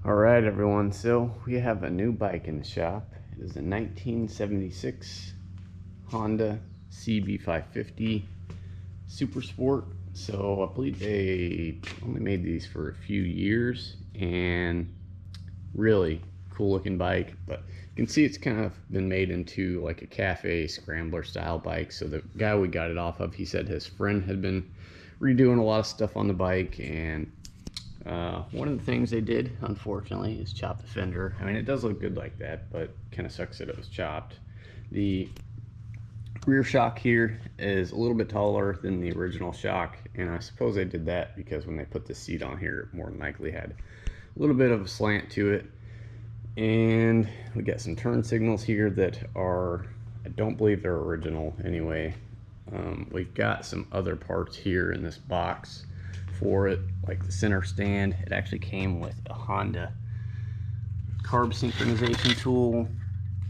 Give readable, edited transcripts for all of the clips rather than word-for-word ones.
Alright everyone, so we have a new bike in the shop. It is a 1976 Honda CB550 Super Sport. So I believe they only made these for a few years, and really cool looking bike, but you can see it's kind of been made into like a Cafe-Scrambler style bike. So the guy we got it off of, he said his friend had been redoing a lot of stuff on the bike, and one of the things they did, unfortunately, is chop the fender. I mean, it does look good like that, but kind of sucks that it was chopped. The rear shock here is a little bit taller than the original shock, and I suppose they did that because when they put the seat on here, it more than likely had a little bit of a slant to it. And we got some turn signals here that are, I don't believe they're original anyway. We've got some other parts here in this box for it, like the center stand. It actually came with a Honda carb synchronization tool,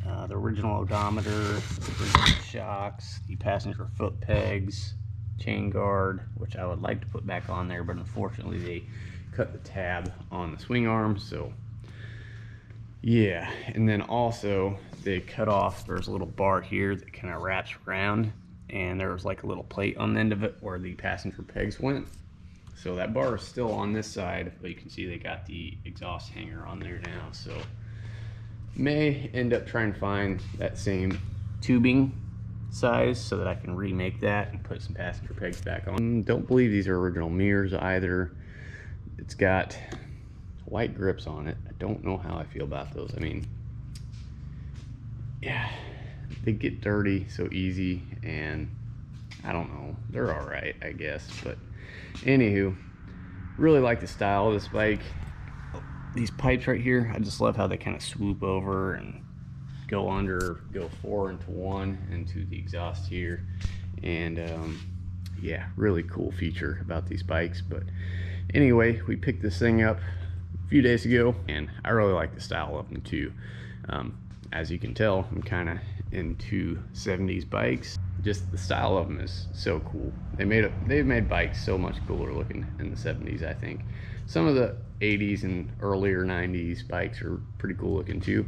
the original odometer, the original shocks, the passenger foot pegs, chain guard, which I would like to put back on there, but unfortunately they cut the tab on the swing arm. So yeah, and then also they cut off, there's a little bar here that kind of wraps around, and there was like a little plate on the end of it where the passenger pegs went. So that bar is still on this side, but you can see they got the exhaust hanger on there now. So may end up trying to find that same tubing size so that I can remake that and put some passenger pegs back on. Don't believe these are original mirrors either. It's got white grips on it. I don't know how I feel about those. I mean, yeah, they get dirty so easy, and I don't know, they're all right, I guess. But anywho, really like the style of this bike. These pipes right here, I just love how they kind of swoop over and go under, go 4 into 1 into the exhaust here. And yeah, really cool feature about these bikes. But anyway, we picked this thing up a few days ago, and I really like the style of them too. As you can tell, I'm kind of into 70s bikes. Just the style of them is so cool. They've made bikes so much cooler looking in the 70s, I think. Some of the 80s and earlier 90s bikes are pretty cool looking too.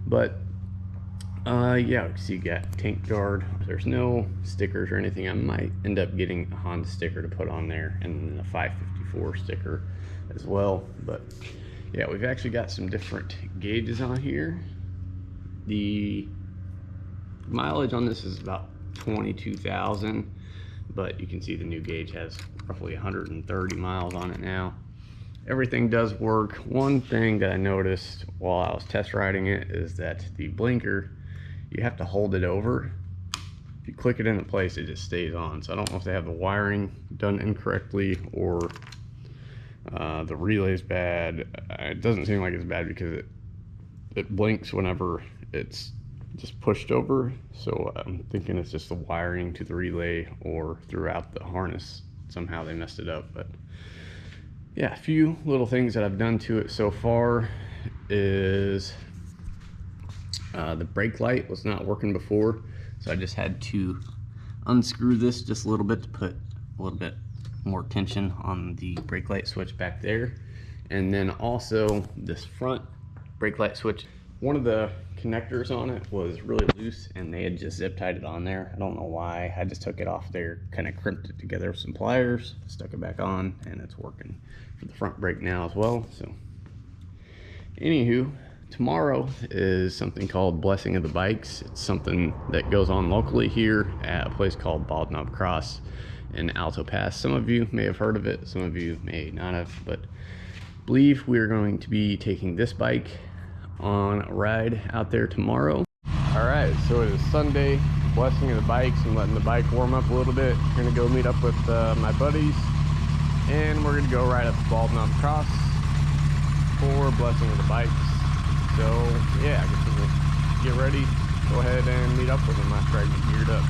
But yeah, you can see you got tank guard. There's no stickers or anything. I might end up getting a Honda sticker to put on there, and then a 554 sticker as well. But yeah, we've actually got some different gauges on here. The mileage on this is about 22,000, but you can see the new gauge has roughly 130 miles on it now. Everything does work. One thing that I noticed while I was test riding it is that the blinker, you have to hold it over. If you click it into place, it just stays on. So I don't know if they have the wiring done incorrectly, or the relay's bad. It doesn't seem like it's bad because it blinks whenever it's just pushed over. So I'm thinking it's just the wiring to the relay or throughout the harness. Somehow they messed it up. But yeah, a few little things that I've done to it so far is the brake light was not working before, so I just had to unscrew this just a little bit to put a little bit more tension on the brake light switch back there. And then also this front brake light switch, one of the connectors on it was really loose, and they had just zip tied it on there. I don't know why. I just took it off there, kind of crimped it together with some pliers, stuck it back on, and it's working for the front brake now as well. So anywho, tomorrow is something called Blessing of the Bikes. It's something that goes on locally here at a place called Bald Knob Cross in Alto Pass. Some of you may have heard of it, some of you may not have, but I believe we're going to be taking this bike on a ride out there tomorrow. All right, so it is Sunday, Blessing of the Bikes, and letting the bike warm up a little bit. We're gonna go meet up with my buddies, and we're gonna go ride up the Bald Knob Cross for Blessing of the Bikes. So yeah, I guess we'll get ready, go ahead and meet up with them after I get geared up.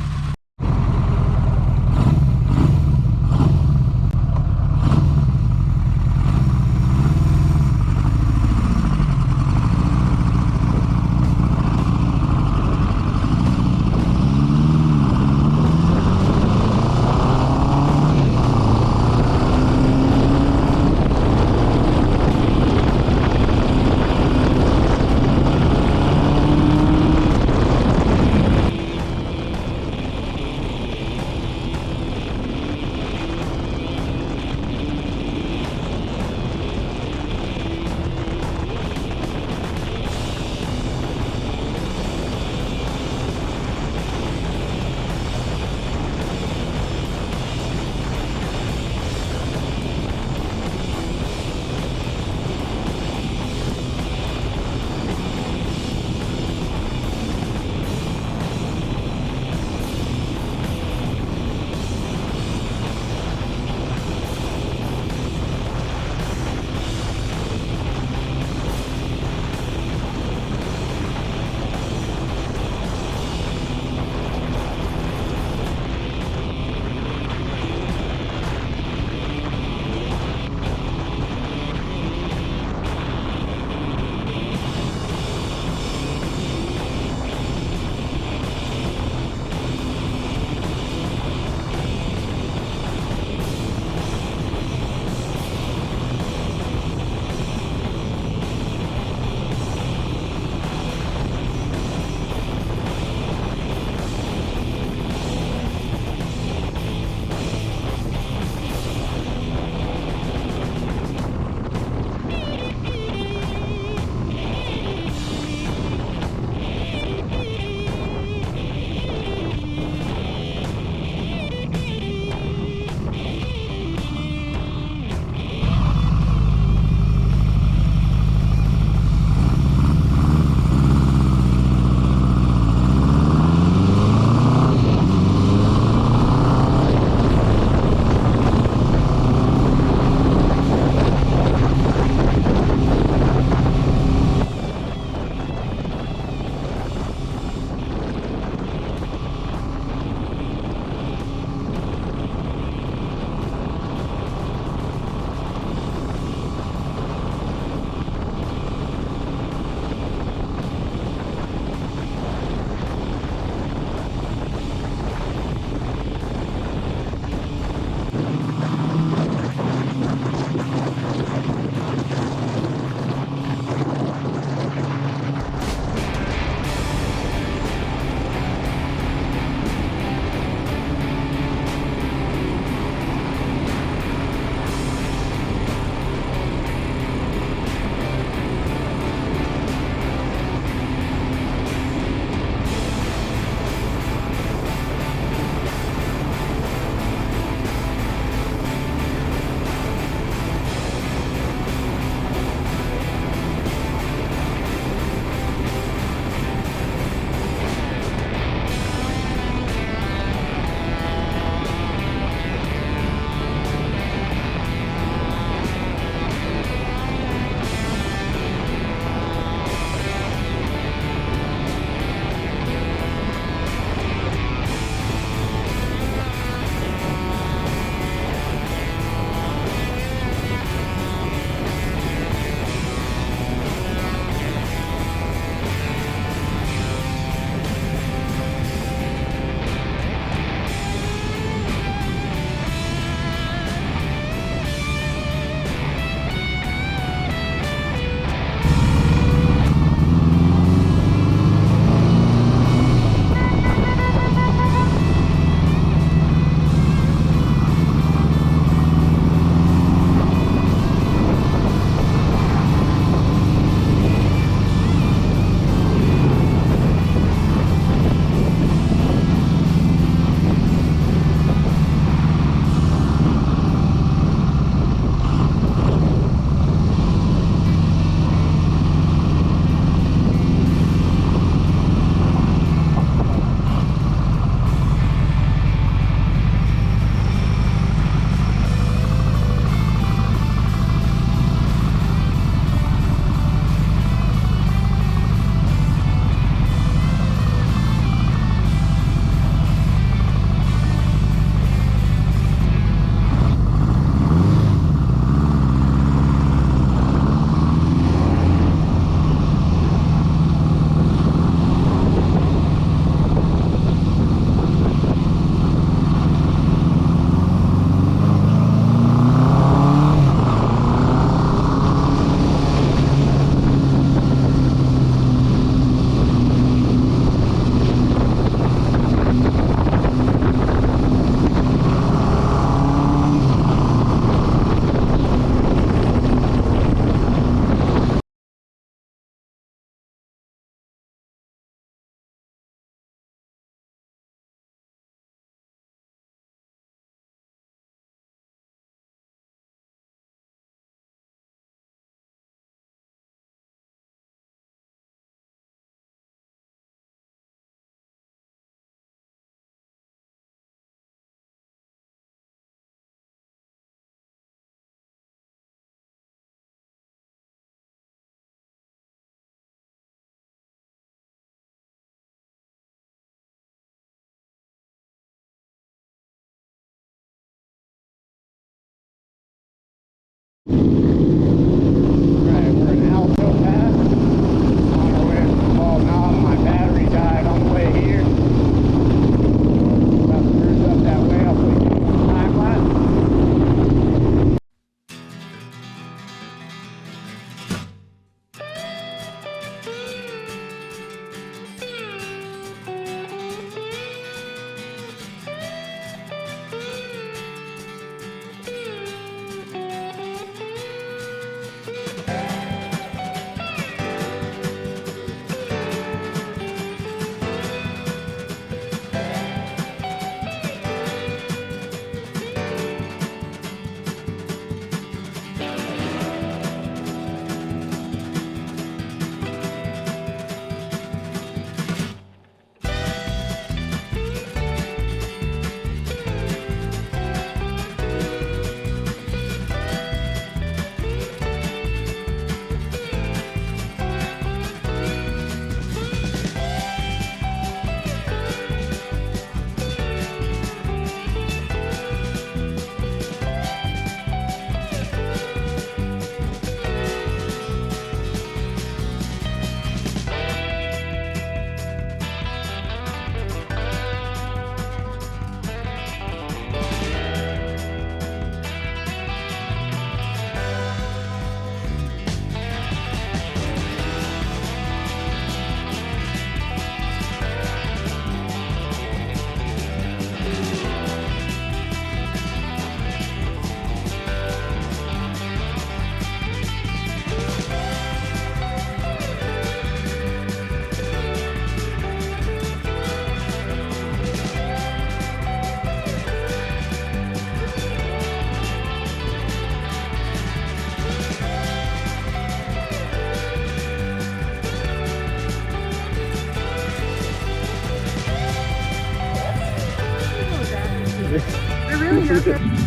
America.